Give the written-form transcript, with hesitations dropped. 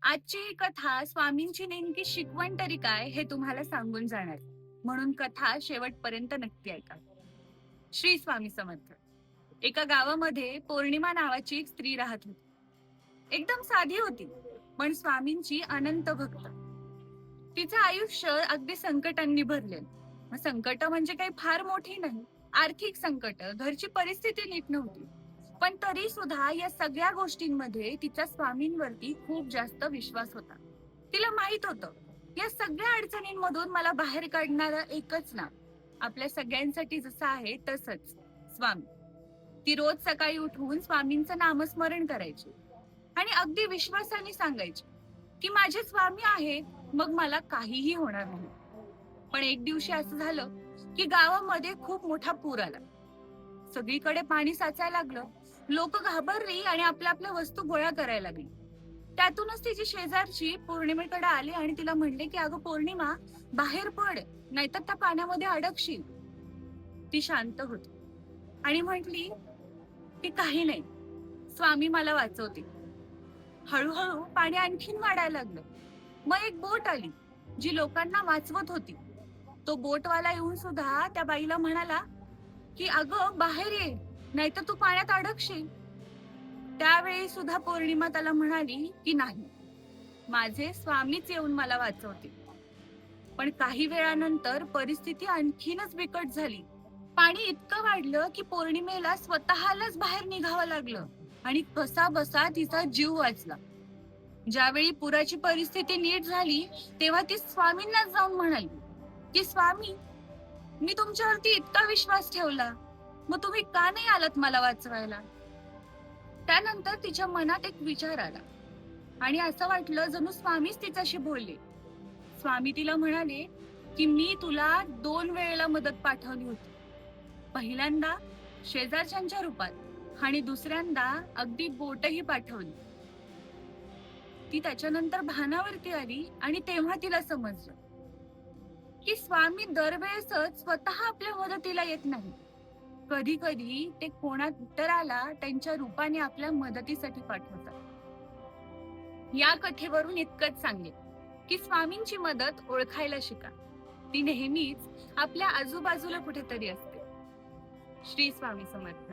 आजची ही कथा स्वामींची नेमकी शिकवण तरी काय हे तुम्हाला सांगून जाणार, म्हणून कथा शेवटपर्यंत नक्की ऐका. श्री स्वामी समर्थ. एका गावामध्ये पौर्णिमा नावाची एक स्त्री राहत होती. एकदम साधी होती, पण स्वामींची अनंत भक्त. तिचं आयुष्य अगदी संकटांनी भरले. संकट म्हणजे काही फार मोठी नाही. आर्थिक संकट, घरची परिस्थिती नीट नव्हती, पण तरी सुद्धा या सगळ्या गोष्टींमध्ये तिच्या स्वामींवरती खूप जास्त विश्वास होता. तिला माहित होतं, या सगळ्या अडचणींमधून मला बाहेर काढणारा एकच नाव, आपल्या सगळ्यांसाठी जसं आहे तसंच, स्वामी. ती रोज सकाळी उठून स्वामींचं नामस्मरण करायची आणि अगदी विश्वासाने सांगायची की माझे स्वामी आहेत, मग मला काहीही होणार नाही. पण एक दिवशी असं झालं की गावामध्ये खूप मोठा पूर आला. सगळीकडे पाणी साचायला लागलं. लोक घाबरली आणि आपल्या आपल्या वस्तू गोळा करायला लागली. त्यातूनच तिची शेजारची पौर्णिमेकडे आली आणि तिला म्हणले की अगं पौर्णिमा, बाहेर पड, नाहीतर त्या पाण्यामध्ये अडकशील. ती शांत होती आणि म्हटली की काही नाही, स्वामी मला वाचवतील. हळूहळू पाणी आणखीन वाढायला लागलं. मग एक बोट आली जी लोकांना वाचवत होती. तो बोटवाला येऊन सुद्धा त्या बाईला म्हणाला की अगं बाहेर ये, नाहीतर तू पाण्यात अडकशील. त्यावेळी सुद्धा पौर्णिमा त्याला म्हणाली की नाही, माझे स्वामीच येऊन मला वाचवतील. पण काही वेळानंतर परिस्थिती आणखीनच बिकट झाली. पाणी इतकं वाढलं की पौर्णिमेला स्वतःलाच बाहेर निघावं लागलं आणि कसा बसा तिचा जीव वाचला. ज्यावेळी पुराची परिस्थिती नीट झाली, तेव्हा ती स्वामींनाच जाऊन म्हणाली की स्वामी, मी तुमच्यावरती इतका विश्वास ठेवला, मग तुम्ही का नाही आलात मला वाचवायला? त्यानंतर तिच्या मनात एक विचार आला आणि असं वाटलं जणू स्वामीच तिच्याशी बोलले. स्वामी तिला म्हणाले की मी तुला 2 वेळेला मदत पाठवली होती. पहिल्यांदा शेजारच्यांच्या रूपात आणि दुसऱ्यांदा अगदी बोटही पाठवली. ती त्याच्यानंतर भानावरती आली आणि तेव्हा तिला समजलं की स्वामी दरवेळेसच स्वतः आपल्या मदतीला येत नाही. कधी कधी ते कोणा इतराला त्यांच्या रूपाने आपल्या मदतीसाठी पाठवतात. या कथेवरून इतकंच सांगेल की स्वामींची मदत ओळखायला शिका. ती नेहमीच आपल्या आजूबाजूला कुठेतरी असते. श्री स्वामी समर्थ.